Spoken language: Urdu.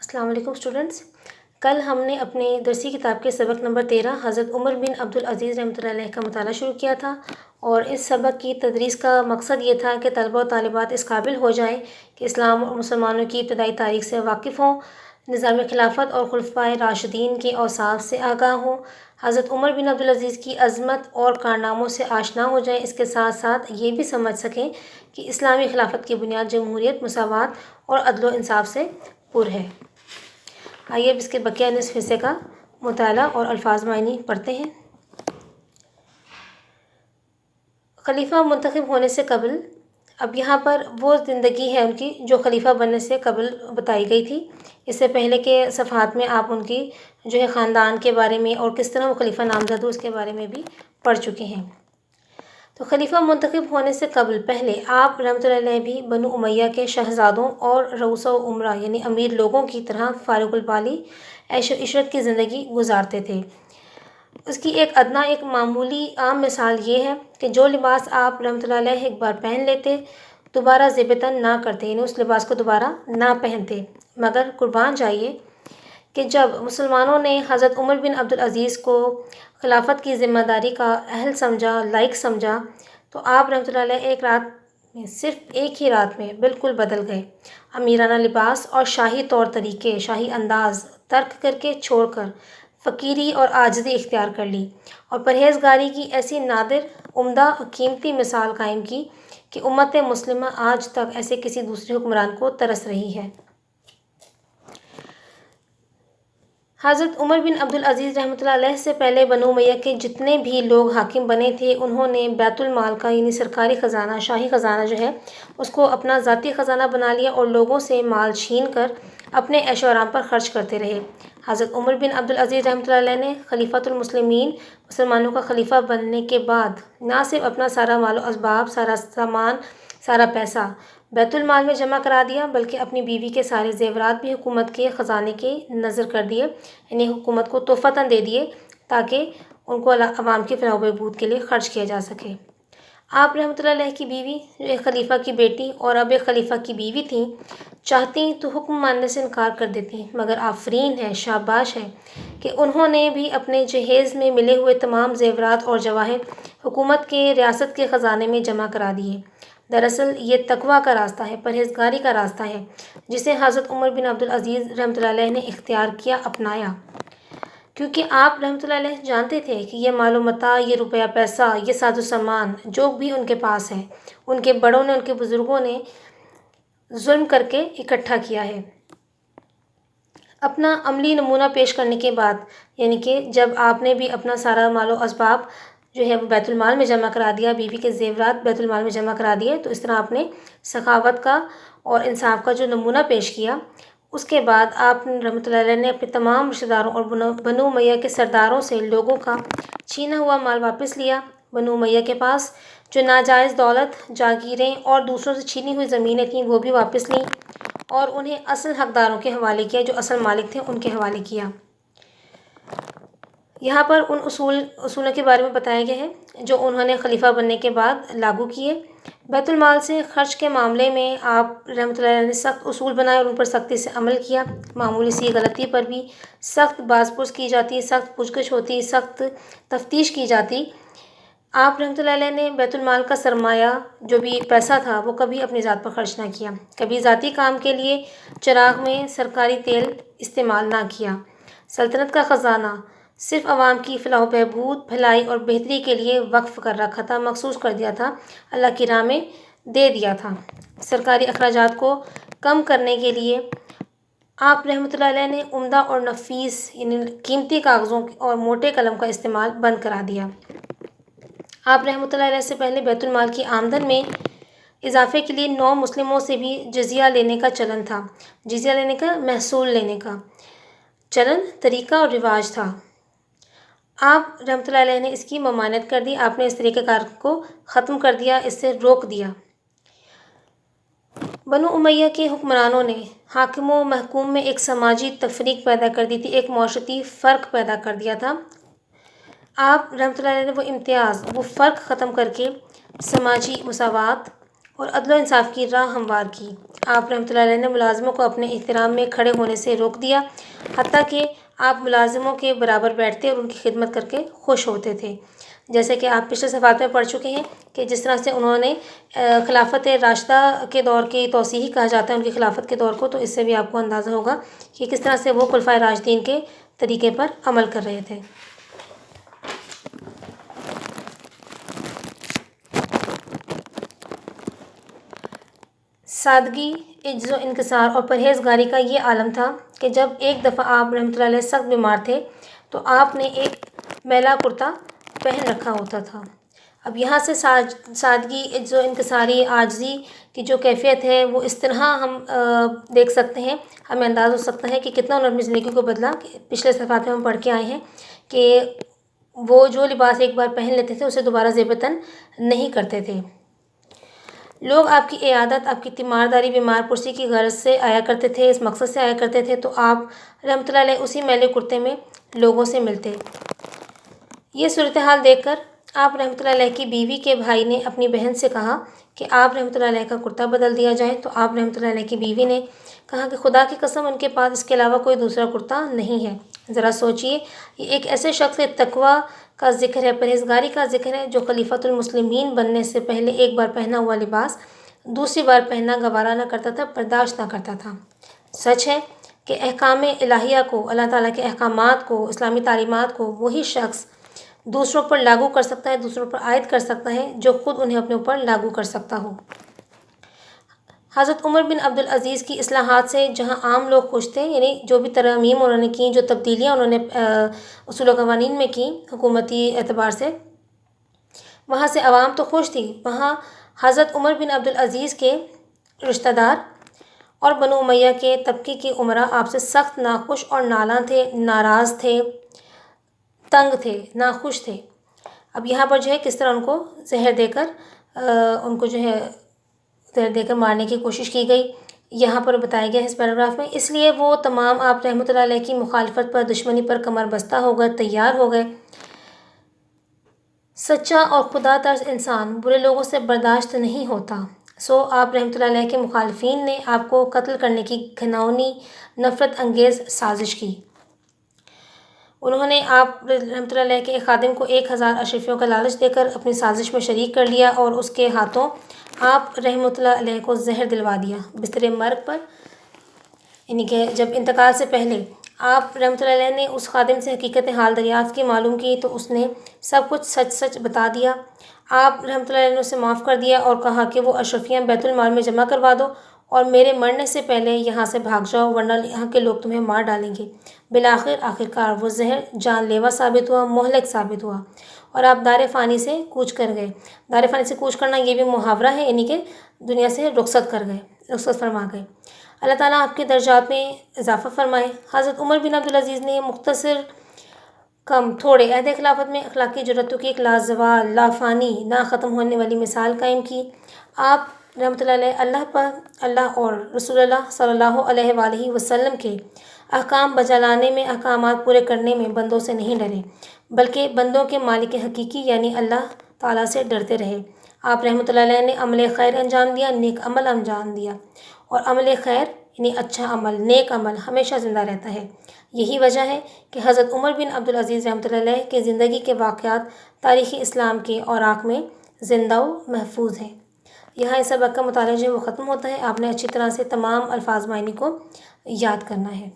السلام علیکم اسٹوڈنٹس. کل ہم نے اپنے درسی کتاب کے سبق نمبر 13 حضرت عمر بن عبدالعزیز رحمۃ اللہ علیہ کا مطالعہ شروع کیا تھا، اور اس سبق کی تدریس کا مقصد یہ تھا کہ طلبہ و طالبات اس قابل ہو جائیں کہ اسلام اور مسلمانوں کی ابتدائی تاریخ سے واقف ہوں، نظام خلافت اور خلفائے راشدین کے اوصاف سے آگاہ ہوں، حضرت عمر بن عبدالعزیز کی عظمت اور کارناموں سے آشنا ہو جائیں. اس کے ساتھ ساتھ یہ بھی سمجھ سکیں کہ اسلامی خلافت کی بنیاد جمہوریت، مساوات اور عدل و انصاف سے پر ہے. آئیے اب اس کے بقیہ نصف حصے کا مطالعہ اور الفاظ معنی پڑھتے ہیں. خلیفہ منتخب ہونے سے قبل، اب یہاں پر وہ زندگی ہے ان کی جو خلیفہ بننے سے قبل بتائی گئی تھی. اس سے پہلے کے صفحات میں آپ ان کی خاندان کے بارے میں اور کس طرح وہ خلیفہ نامزد ہو اس کے بارے میں بھی پڑھ چکے ہیں. تو خلیفہ منتخب ہونے سے قبل پہلے آپ رحمۃ اللہ علیہ بھی بنو امیہ کے شہزادوں اور رؤساء و امراء یعنی امیر لوگوں کی طرح فارغ البالی عیش و عشرت کی زندگی گزارتے تھے. اس کی ایک معمولی عام مثال یہ ہے کہ جو لباس آپ رحمۃ اللہ علیہ ایک بار پہن لیتے دوبارہ زیب تن نہ کرتے، یعنی اس لباس کو دوبارہ نہ پہنتے. مگر قربان جائیے کہ جب مسلمانوں نے حضرت عمر بن عبدالعزیز کو خلافت کی ذمہ داری کا اہل سمجھا، لائق سمجھا، تو آپ رحمۃ اللہ علیہ ایک رات میں، صرف ایک ہی رات میں بالکل بدل گئے. امیرانہ لباس اور شاہی طور طریقے، شاہی انداز ترک کر کے چھوڑ کر فقیری اور عاجزی اختیار کر لی، اور پرہیزگاری کی ایسی نادر، عمدہ اور قیمتی مثال قائم کی کہ امت مسلمہ آج تک ایسے کسی دوسرے حکمران کو ترس رہی ہے. حضرت عمر بن عبدالعزیز رحمۃ اللہ علیہ سے پہلے بنو امیہ کے جتنے بھی لوگ حاکم بنے تھے، انہوں نے بیت المال کا یعنی سرکاری خزانہ، شاہی خزانہ جو ہے اس کو اپنا ذاتی خزانہ بنا لیا اور لوگوں سے مال چھین کر اپنے عیش و آرام پر خرچ کرتے رہے. حضرت عمر بن عبدالعزیز رحمۃ اللہ علیہ نے خلیفۃ المسلمین، مسلمانوں کا خلیفہ بننے کے بعد نہ صرف اپنا سارا مال و اسباب، سارا سامان، سارا پیسہ بیت المال میں جمع کرا دیا، بلکہ اپنی بیوی کے سارے زیورات بھی حکومت کے خزانے کے نذر کر دیے، یعنی حکومت کو تحفتاً دے دیے تاکہ ان کو عوام کی فلاح و بہبود کے لیے خرچ کیا جا سکے. آپ رحمۃ اللہ علیہ کی بیوی جو ایک خلیفہ کی بیٹی اور اب ایک خلیفہ کی بیوی تھیں، چاہتی تو حکم ماننے سے انکار کر دیتی، مگر آفرین ہے، شاباش ہے کہ انہوں نے بھی اپنے جہیز میں ملے ہوئے تمام زیورات اور جواہر حکومت کے ریاست کے خزانے میں جمع کرا دیے. دراصل یہ تقویٰ کا راستہ ہے، پرہیزگاری کا راستہ ہے جسے حضرت عمر بن عبدالعزیز رحمۃ اللہ علیہ نے اختیار کیا، اپنایا. کیونکہ آپ رحمۃ اللہ علیہ جانتے تھے کہ یہ مال و متاع، یہ روپیہ پیسہ، یہ ساز و سامان جو بھی ان کے پاس ہے، ان کے بڑوں نے، ان کے بزرگوں نے ظلم کر کے اکٹھا کیا ہے. اپنا عملی نمونہ پیش کرنے کے بعد، یعنی کہ جب آپ نے بھی اپنا سارا مال و اسباب جو ہے وہ بیت المال میں جمع کرا دیا، بیوی کے زیورات بیت المال میں جمع کرا دیے، تو اس طرح آپ نے سخاوت کا اور انصاف کا جو نمونہ پیش کیا. اس کے بعد آپ رحمۃ اللہ علیہ نے اپنے تمام رشتہ داروں اور بنو امیہ کے سرداروں سے لوگوں کا چھینا ہوا مال واپس لیا. بنو امیہ کے پاس جو ناجائز دولت، جاگیریں اور دوسروں سے چھینی ہوئی زمینیں تھیں وہ بھی واپس لیں، اور انہیں اصل حقداروں کے حوالے کیا، جو اصل مالک تھے ان کے حوالے کیا. یہاں پر ان اصولوں کے بارے میں بتایا گیا ہے جو انہوں نے خلیفہ بننے کے بعد لاگو کیے. بیت المال سے خرچ کے معاملے میں آپ رحمۃ اللہ علیہ نے سخت اصول بنائے اور ان پر سختی سے عمل کیا. معمولی سی غلطی پر بھی سخت باز پرس کی جاتی، سخت پوچھ گچھ ہوتی، سخت تفتیش کی جاتی. آپ رحمۃ اللہ علیہ نے بیت المال کا سرمایہ جو بھی پیسہ تھا وہ کبھی اپنی ذات پر خرچ نہ کیا، کبھی ذاتی کام کے لیے چراغ میں سرکاری تیل استعمال نہ کیا. سلطنت کا خزانہ صرف عوام کی فلاح و بہبود، بھلائی اور بہتری کے لیے وقف کر رکھا تھا، مخصوص کر دیا تھا، اللہ کی راہ میں دے دیا تھا. سرکاری اخراجات کو کم کرنے کے لیے آپ رحمۃ اللہ علیہ نے عمدہ اور نفیس یعنی قیمتی کاغذوں اور موٹے قلم کا استعمال بند کرا دیا. آپ رحمۃ اللہ علیہ سے پہلے بیت المال کی آمدن میں اضافے کے لیے نو مسلموں سے بھی جزیہ لینے کا چلن تھا. جزیہ لینے کا، محصول لینے کا چلن، طریقہ اور رواج تھا. آپ رحمۃ اللہ علیہ نے اس کی ممانعت کر دی. آپ نے اس طریقہ کار کو ختم کر دیا، اس سے روک دیا. بنو امیہ کے حکمرانوں نے حاکم و محکوم میں ایک سماجی تفریق پیدا کر دی تھی، ایک معاشرتی فرق پیدا کر دیا تھا. آپ رحمۃ اللہ علیہ نے وہ امتیاز، وہ فرق ختم کر کے سماجی مساوات اور عدل و انصاف کی راہ ہموار کی۔ آپ رحمۃ اللہ علیہ نے ملازموں کو اپنے احترام میں کھڑے ہونے سے روک دیا، حتیٰ کہ آپ ملازموں کے برابر بیٹھتے اور ان کی خدمت کر کے خوش ہوتے تھے۔ جیسے کہ آپ پچھلے صفحات میں پڑھ چکے ہیں کہ جس طرح سے انہوں نے خلافت راشدہ کے دور کی توسیع ہی کہا جاتا ہے ان کی خلافت کے دور کو، تو اس سے بھی آپ کو اندازہ ہوگا کہ کس طرح سے وہ خلفائے راشدین کے طریقے پر عمل کر رہے تھے۔ سادگی، عجز و انکسار اور پرہیزگاری کا یہ عالم تھا کہ جب ایک دفعہ آپ رحمۃ اللہ علیہ سخت بیمار تھے تو آپ نے ایک میلا کرتا پہن رکھا ہوتا تھا۔ اب یہاں سے سادگی، عجز و انکساری، عاجزی کی جو کیفیت ہے وہ اس طرح ہم دیکھ سکتے ہیں، ہمیں انداز ہو سکتا ہے کہ کتنا انہوں نے اپنی زندگی کو بدلا۔ پچھلے صفحات میں ہم پڑھ کے آئے ہیں کہ وہ جو لباس ایک بار پہن لیتے تھے اسے دوبارہ زیبتاً نہیں کرتے تھے۔ لوگ آپ کی عیادت، آپ کی تیمارداری، بیمار پرسی کی غرض سے آیا کرتے تھے، اس مقصد سے آیا کرتے تھے، تو آپ رحمۃ اللہ علیہ اسی میلے کرتے میں لوگوں سے ملتے۔ یہ صورتحال دیکھ کر آپ رحمۃ اللہ علیہ کی بیوی کے بھائی نے اپنی بہن سے کہا کہ آپ رحمۃ اللہ علیہ کا کرتا بدل دیا جائے، تو آپ رحمۃ اللہ علیہ کی بیوی نے کہا کہ خدا کی قسم ان کے پاس اس کے علاوہ کوئی دوسرا کرتا نہیں ہے۔ ذرا سوچئے، یہ ایک ایسے شخص کے تقویٰ کا ذکر ہے، پرہیزگاری کا ذکر ہے، جو خلیفۃ المسلمین بننے سے پہلے ایک بار پہنا ہوا لباس دوسری بار پہننا گوارا نہ کرتا تھا، برداشت نہ کرتا تھا۔ سچ ہے کہ احکام الہیہ کو، اللہ تعالیٰ کے احکامات کو، اسلامی تعلیمات کو وہی شخص دوسروں پر لاگو کر سکتا ہے، دوسروں پر عائد کر سکتا ہے جو خود انہیں اپنے اوپر لاگو کر سکتا ہو۔ حضرت عمر بن عبدالعزیز کی اصلاحات سے جہاں عام لوگ خوش تھے، یعنی جو بھی ترامیم انہوں نے کی، جو تبدیلیاں انہوں نے اصول و قوانین میں کی حکومتی اعتبار سے، وہاں سے عوام تو خوش تھی، وہاں حضرت عمر بن عبدالعزیز کے رشتہ دار اور بنو امیہ کے طبقے کی امراء آپ سے سخت ناخوش اور نالاں تھے، ناراض تھے، تنگ تھے، ناخوش تھے۔ اب یہاں پر جو ہے کس طرح ان کو زہر دے کر ان کو جو ہے زہر دے کر مارنے کی کوشش کی گئی، یہاں پر بتایا گیا ہے اس پیراگراف میں۔ اس لیے وہ تمام آپ رحمۃ اللہ علیہ کی مخالفت پر، دشمنی پر کمر بستہ ہو گئے، تیار ہو گئے۔ سچا اور خدا ترس انسان برے لوگوں سے برداشت نہیں ہوتا، سو آپ رحمۃ اللہ علیہ کے مخالفین نے آپ کو قتل کرنے کی گھناؤنی، نفرت انگیز سازش کی۔ انہوں نے آپ رحمۃ اللہ علیہ کے ایک خادم کو 1000 اشرفیوں کا لالچ دے کر اپنی سازش میں شریک کر لیا اور اس کے ہاتھوں آپ رحمۃ اللہ علیہ کو زہر دلوا دیا بستر مرگ پر، یعنی کہ جب انتقال سے پہلے آپ رحمۃ اللہ علیہ نے اس خادم سے حقیقت حال دریافت کی، معلوم کی، تو اس نے سب کچھ سچ سچ بتا دیا۔ آپ رحمۃ اللہ علیہ نے اسے معاف کر دیا اور کہا کہ وہ اشرفیاں بیت المال میں جمع کروا دو اور میرے مرنے سے پہلے یہاں سے بھاگ جاؤ، ورنہ یہاں کے لوگ تمہیں مار ڈالیں گے۔ آخرکار وہ زہر جان لیوا ثابت ہوا، مہلک ثابت ہوا، اور آپ دار فانی سے کوچ کر گئے۔ دار فانی سے کوچ کرنا یہ بھی محاورہ ہے، یعنی کہ دنیا سے رخصت کر گئے، رخصت فرما گئے۔ اللہ تعالیٰ آپ کے درجات میں اضافہ فرمائے۔ حضرت عمر بن عبدالعزیز نے مختصر تھوڑے عہد خلافت میں اخلاقی جرأتوں کی ایک لازوال، لافانی، نہ ختم ہونے والی مثال قائم کی۔ آپ رحمۃ اللہ علیہ اللہ اور رسول اللہ صلی اللہ علیہ وآلہ وسلم کے احکام بجا لانے میں، احکامات پورے کرنے میں بندوں سے نہیں ڈرے، بلکہ بندوں کے مالک حقیقی یعنی اللہ تعالیٰ سے ڈرتے رہے۔ آپ رحمۃ اللہ علیہ نے عمل خیر انجام دیا، نیک عمل انجام دیا، اور عمل خیر یعنی اچھا عمل، نیک عمل ہمیشہ زندہ رہتا ہے۔ یہی وجہ ہے کہ حضرت عمر بن عبدالعزیز رحمۃ اللہ علیہ کی زندگی کے واقعات تاریخ اسلام کے اوراق میں زندہ و محفوظ ہیں۔ یہاں اس سبق کا مطالعہ جو ہے وہ ختم ہوتا ہے۔ آپ نے اچھی طرح سے تمام الفاظ معنی کو یاد کرنا ہے۔